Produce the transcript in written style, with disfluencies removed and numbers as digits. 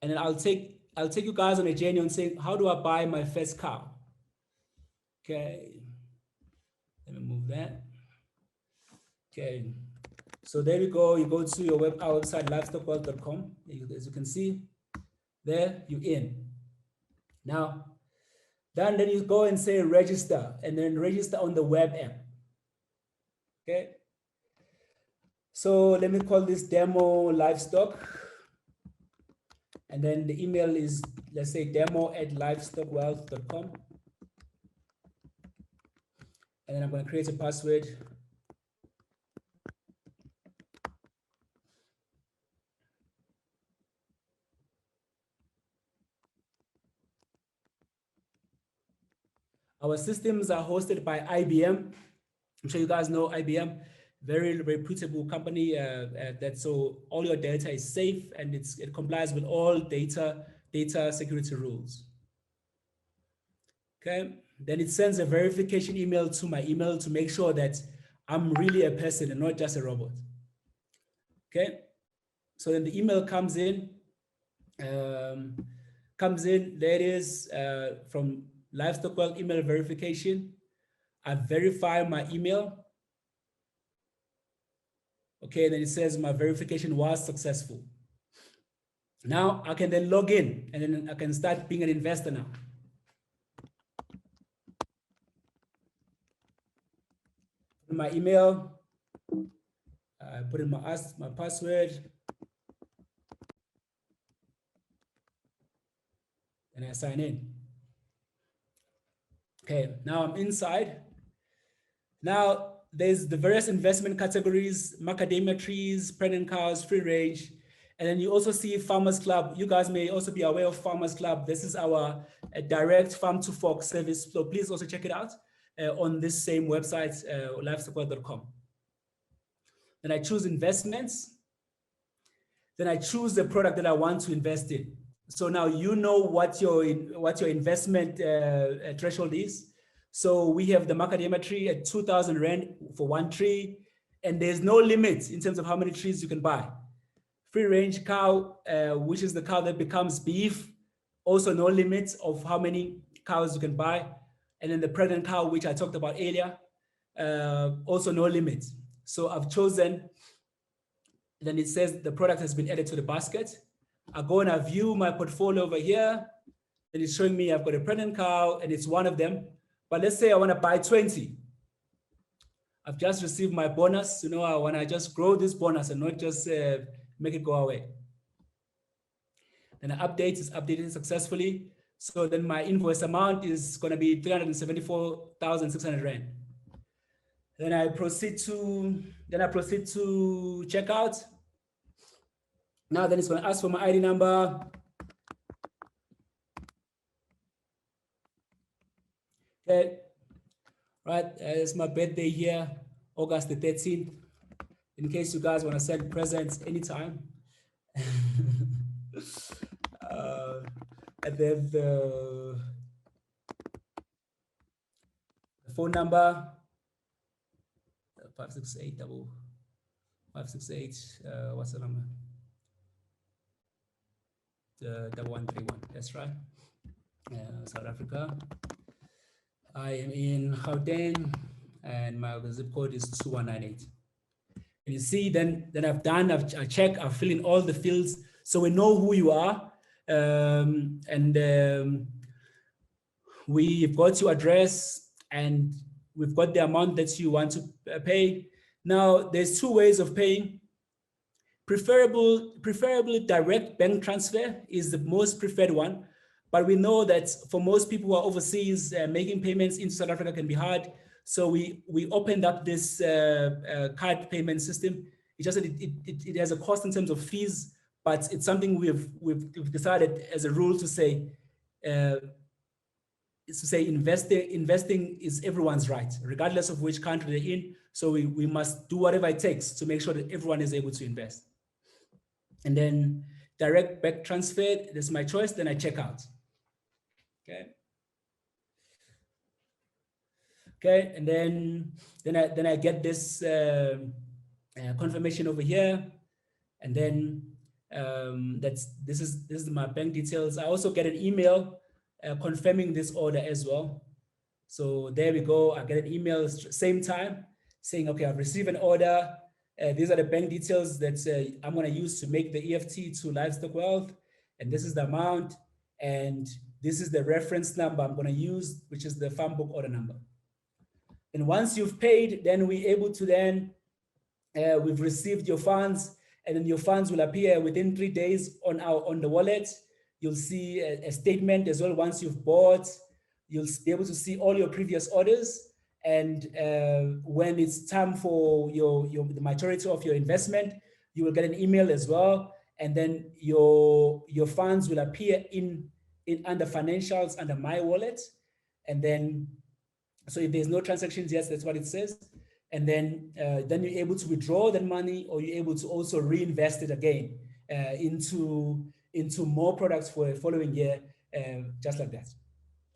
And then I'll take you guys on a journey on saying, how do I buy my first cow? Okay, let me move that. Okay, so there we go. You go to our website, livestockwealth.com. As you can see, there you're in. Now, then you go and say register, and then register on the web app. Okay. So let me call this demo livestock. And then the email is, let's say, demo@livestockwealth.com. And then I'm going to create a password. Our systems are hosted by IBM. I'm sure you guys know IBM, very reputable company. So all your data is safe and it complies with all data security rules. Okay, then it sends a verification email to my email to make sure that I'm really a person and not just a robot. Okay, so then the email comes in. There it is, from Livestock Wealth email verification. I verify my email. Okay, then it says my verification was successful. Now I can then log in and then I can start being an investor now. Put in my email, I put in my password, and I sign in. Okay, now I'm inside. Now there's the various investment categories: macadamia trees, pregnant cows, free range. And then you also see Farmers Club. You guys may also be aware of Farmers Club. This is our direct farm to fork service. So please also check it out on this same website, livestockwealth.com. Then I choose investments. Then I choose the product that I want to invest in. So now you know what your investment threshold is. So we have the macadamia tree at 2,000 Rand for one tree, and there's no limit in terms of how many trees you can buy. Free range cow, which is the cow that becomes beef, also no limit of how many cows you can buy. And then the pregnant cow, which I talked about earlier, also no limit. So I've chosen, then it says the product has been added to the basket. I go and I view my portfolio over here, and it's showing me I've got a pregnant cow and it's one of them. But let's say I want to buy 20. I've just received my bonus. I want to just grow this bonus and not just make it go away. Then the update is updated successfully. So then my invoice amount is going to be 374,600 Rand. Then I proceed to checkout. Now then it's going to ask for my ID number. Okay, right, it's my birthday here, August the 13th. In case you guys want to send presents anytime. And then the phone number, 568 what's the number? The 131, that's right. South Africa. I am in Gauteng and my zip code is 2198. And you see, then I check, I fill in all the fields so we know who you are. We've got your address and we've got the amount that you want to pay. Now, there's two ways of paying. Preferably direct bank transfer is the most preferred one. But we know that for most people who are overseas, making payments into South Africa can be hard. So we opened up this card payment system. It just it has a cost in terms of fees, but it's something we've decided as a rule to say investing is everyone's right, regardless of which country they're in. So we must do whatever it takes to make sure that everyone is able to invest. And then direct bank transfer, that's my choice. Then I check out. Okay, and then I get this confirmation over here, and then This is my bank details. I also get an email confirming this order as well. So there we go. I get an email same time saying, okay, I've received an order. These are the bank details that I'm going to use to make the EFT to Livestock Wealth. And this is the amount. And this is the reference number I'm going to use, which is the farm book order number. And once you've paid, then we're able to then, we've received your funds, and then your funds will appear within 3 days on the wallet. You'll see a statement as well. Once you've bought, you'll be able to see all your previous orders. And when it's time for the maturity of your investment, you will get an email as well. And then your funds will appear in under financials under my wallet. And then, so if there's no transactions, yes, that's what it says. And then you're able to withdraw that money, or you're able to also reinvest it again into more products for a following year, just like that.